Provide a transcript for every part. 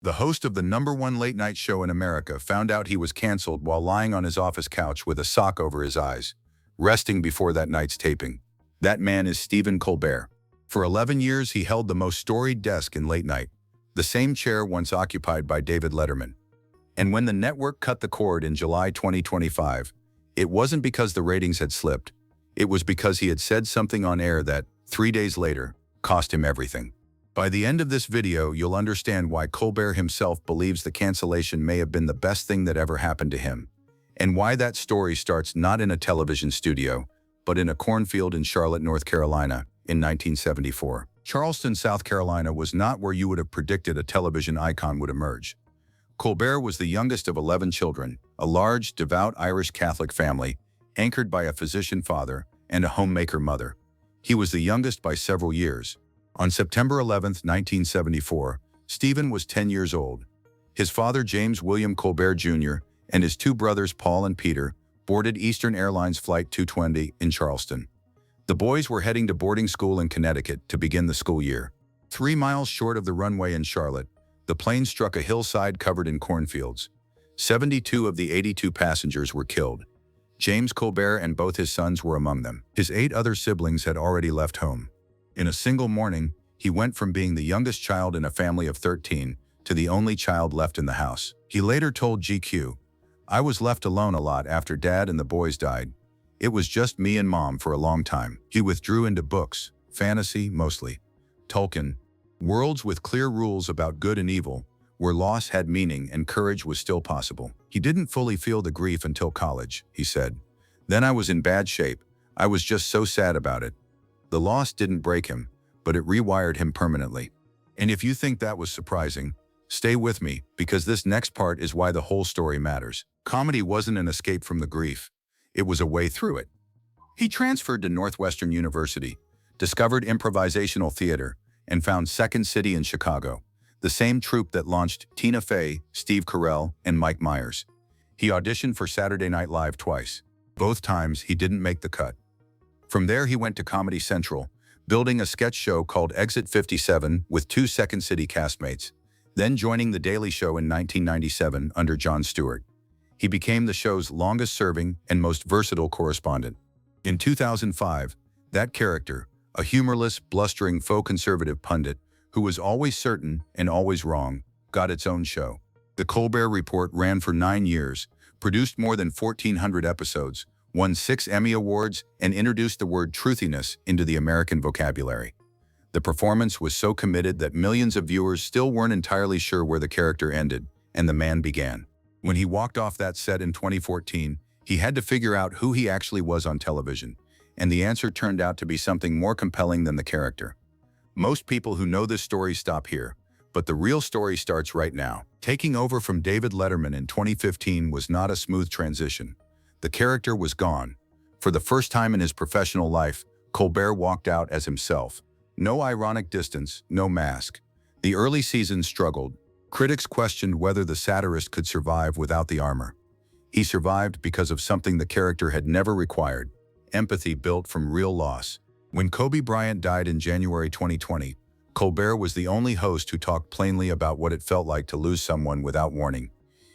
The host of the #1 late-night show in America found out he was canceled while lying on his office couch with a sock over his eyes, resting before that night's taping. That man is Stephen Colbert. For 11 years, he held the most storied desk in late night, the same chair once occupied by David Letterman. And when the network cut the cord in July 2025, it wasn't because the ratings had slipped. It was because he had said something on air that, 3 days later, cost him everything. By the end of this video, you'll understand why Colbert himself believes the cancellation may have been the best thing that ever happened to him, and why that story starts not in a television studio, but in a cornfield in Charlotte, North Carolina, in 1974. Charleston, South Carolina was not where you would have predicted a television icon would emerge. Colbert was the youngest of 11 children, a large, devout Irish Catholic family, anchored by a physician father and a homemaker mother. He was the youngest by several years. On September 11, 1974, Stephen was 10 years old. His father, James William Colbert Jr., and his two brothers, Paul and Peter, boarded Eastern Airlines Flight 220 in Charleston. The boys were heading to boarding school in Connecticut to begin the school year. 3 miles short of the runway in Charlotte, the plane struck a hillside covered in cornfields. 72 of the 82 passengers were killed. James Colbert and both his sons were among them. His 8 other siblings had already left home. In a single morning, he went from being the youngest child in a family of 13 to the only child left in the house. He later told GQ, "I was left alone a lot after Dad and the boys died. It was just me and Mom for a long time." He withdrew into books, fantasy mostly, Tolkien, worlds with clear rules about good and evil, where loss had meaning and courage was still possible. He didn't fully feel the grief until college, he said. "Then I was in bad shape. I was just so sad about it." The loss didn't break him, but it rewired him permanently. And if you think that was surprising, stay with me, because this next part is why the whole story matters. Comedy wasn't an escape from the grief. It was a way through it. He transferred to Northwestern University, discovered improvisational theater, and found Second City in Chicago, the same troupe that launched Tina Fey, Steve Carell, and Mike Myers. He auditioned for Saturday Night Live twice. Both times, he didn't make the cut. From there, he went to Comedy Central, building a sketch show called Exit 57 with 2 Second City castmates, then joining The Daily Show in 1997 under Jon Stewart. He became the show's longest-serving and most versatile correspondent. In 2005, that character, a humorless, blustering faux conservative pundit who was always certain and always wrong, got its own show. The Colbert Report ran for 9 years, produced more than 1,400 episodes, won 6 Emmy Awards, and introduced the word truthiness into the American vocabulary. The performance was so committed that millions of viewers still weren't entirely sure where the character ended, and the man began. When he walked off that set in 2014, he had to figure out who he actually was on television, and the answer turned out to be something more compelling than the character. Most people who know this story stop here, but the real story starts right now. Taking over from David Letterman in 2015 was not a smooth transition. The character was gone. For the first time in his professional life, Colbert walked out as himself. No ironic distance, no mask. The early seasons struggled. Critics questioned whether the satirist could survive without the armor. He survived because of something the character had never required: empathy built from real loss. When Kobe Bryant died in January 2020, Colbert was the only host who talked plainly about what it felt like to lose someone without warning.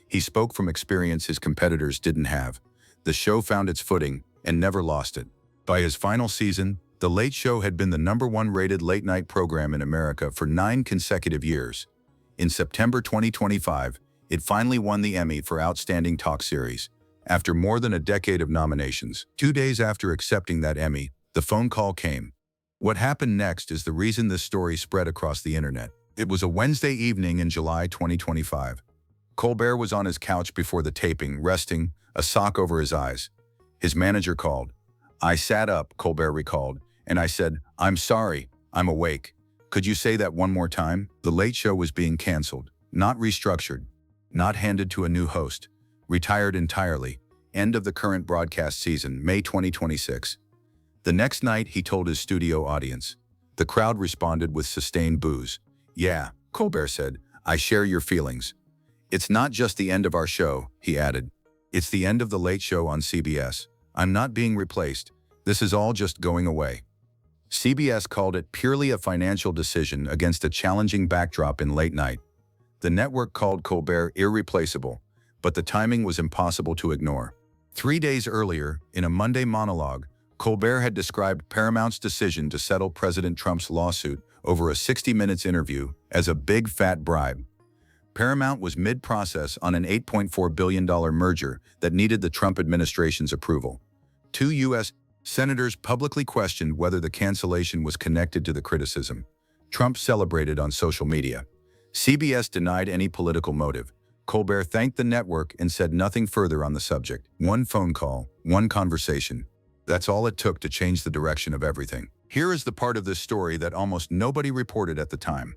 He spoke from experience his competitors didn't have. The show found its footing and never lost it. By his final season, The Late Show had been the #1 rated late-night program in America for 9 consecutive years. In September 2025, it finally won the Emmy for Outstanding Talk Series. After more than a decade of nominations, 2 days after accepting that Emmy, the phone call came. What happened next is the reason this story spread across the internet. It was a Wednesday evening in July 2025. Colbert was on his couch before the taping, resting, a sock over his eyes. His manager called. "I sat up," Colbert recalled, "and I said, 'I'm sorry, I'm awake. Could you say that one more time?'" The Late Show was being canceled, not restructured, not handed to a new host, retired entirely. End of the current broadcast season, May 2026. The next night, he told his studio audience. The crowd responded with sustained boos. "Yeah," Colbert said, "I share your feelings. It's not just the end of our show," he added. "It's the end of The Late Show on CBS. I'm not being replaced. This is all just going away." CBS called it purely a financial decision against a challenging backdrop in late night. The network called Colbert irreplaceable, but the timing was impossible to ignore. 3 days earlier, in a Monday monologue, Colbert had described Paramount's decision to settle President Trump's lawsuit over a 60 Minutes interview as a big fat bribe. Paramount was mid-process on an $8.4 billion merger that needed the Trump administration's approval. 2 U.S. senators publicly questioned whether the cancellation was connected to the criticism. Trump celebrated on social media. CBS denied any political motive. Colbert thanked the network and said nothing further on the subject. One phone call, one conversation. That's all it took to change the direction of everything. Here is the part of this story that almost nobody reported at the time.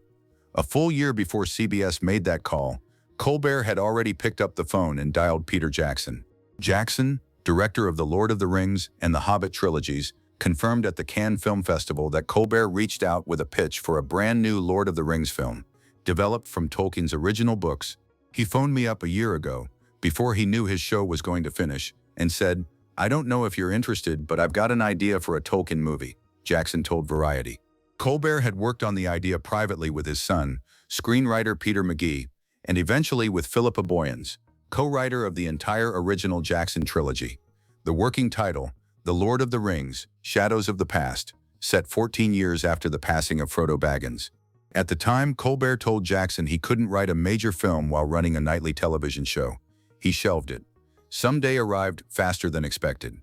A full year before CBS made that call, Colbert had already picked up the phone and dialed Peter Jackson. Jackson, director of The Lord of the Rings and The Hobbit trilogies, confirmed at the Cannes Film Festival that Colbert reached out with a pitch for a brand new Lord of the Rings film, developed from Tolkien's original books. He phoned me up a year ago, before he knew his show was going to finish, and said, "I don't know if you're interested, but I've got an idea for a Tolkien movie," Jackson told Variety. Colbert had worked on the idea privately with his son, screenwriter Peter McGee, and eventually with Philippa Boyens, co-writer of the entire original Jackson trilogy. The working title, The Lord of the Rings, Shadows of the Past, set 14 years after the passing of Frodo Baggins. At the time, Colbert told Jackson he couldn't write a major film while running a nightly television show. He shelved it. Some day arrived faster than expected.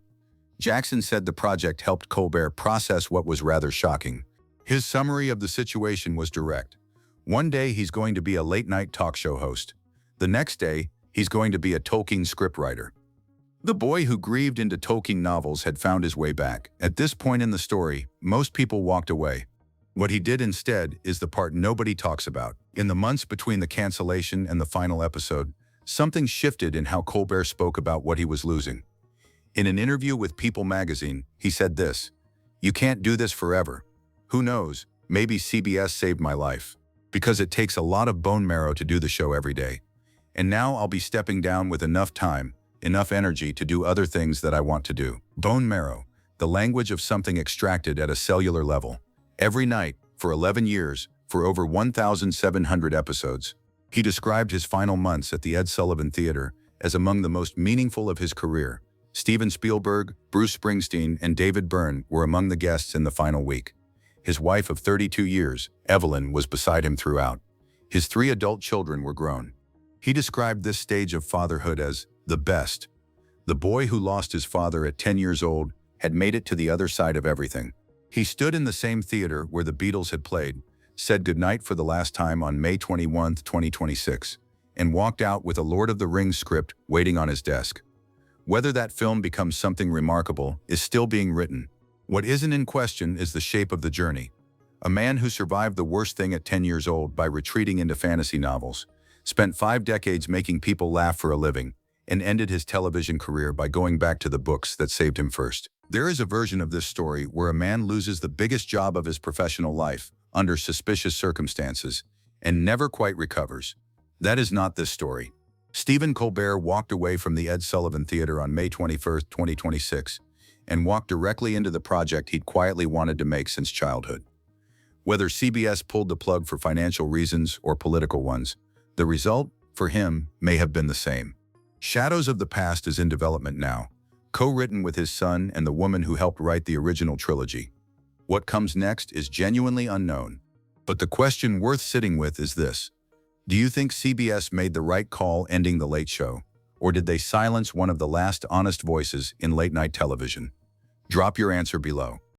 Jackson said the project helped Colbert process what was rather shocking. His summary of the situation was direct. One day he's going to be a late-night talk show host. The next day, he's going to be a Tolkien scriptwriter. The boy who grieved into Tolkien novels had found his way back. At this point in the story, most people walked away. What he did instead is the part nobody talks about. In the months between the cancellation and the final episode, something shifted in how Colbert spoke about what he was losing. In an interview with People magazine, he said this, "You can't do this forever. Who knows, maybe CBS saved my life. Because it takes a lot of bone marrow to do the show every day. And now I'll be stepping down with enough time, enough energy to do other things that I want to do." Bone marrow, the language of something extracted at a cellular level. Every night, for 11 years, for over 1,700 episodes. He described his final months at the Ed Sullivan Theater as among the most meaningful of his career. Steven Spielberg, Bruce Springsteen, and David Byrne were among the guests in the final week. His wife of 32 years, Evelyn, was beside him throughout. His 3 adult children were grown. He described this stage of fatherhood as the best. The boy who lost his father at 10 years old had made it to the other side of everything. He stood in the same theater where the Beatles had played, said goodnight for the last time on May 21, 2026, and walked out with a Lord of the Rings script waiting on his desk. Whether that film becomes something remarkable is still being written. What isn't in question is the shape of the journey. A man who survived the worst thing at 10 years old by retreating into fantasy novels, spent 5 decades making people laugh for a living, and ended his television career by going back to the books that saved him first. There is a version of this story where a man loses the biggest job of his professional life under suspicious circumstances and never quite recovers. That is not this story. Stephen Colbert walked away from the Ed Sullivan Theater on May 21, 2026, and walked directly into the project he'd quietly wanted to make since childhood. Whether CBS pulled the plug for financial reasons or political ones, the result, for him, may have been the same. Shadows of the Past is in development now, co-written with his son and the woman who helped write the original trilogy. What comes next is genuinely unknown. But the question worth sitting with is this: do you think CBS made the right call ending The Late Show, or did they silence one of the last honest voices in late-night television? Drop your answer below.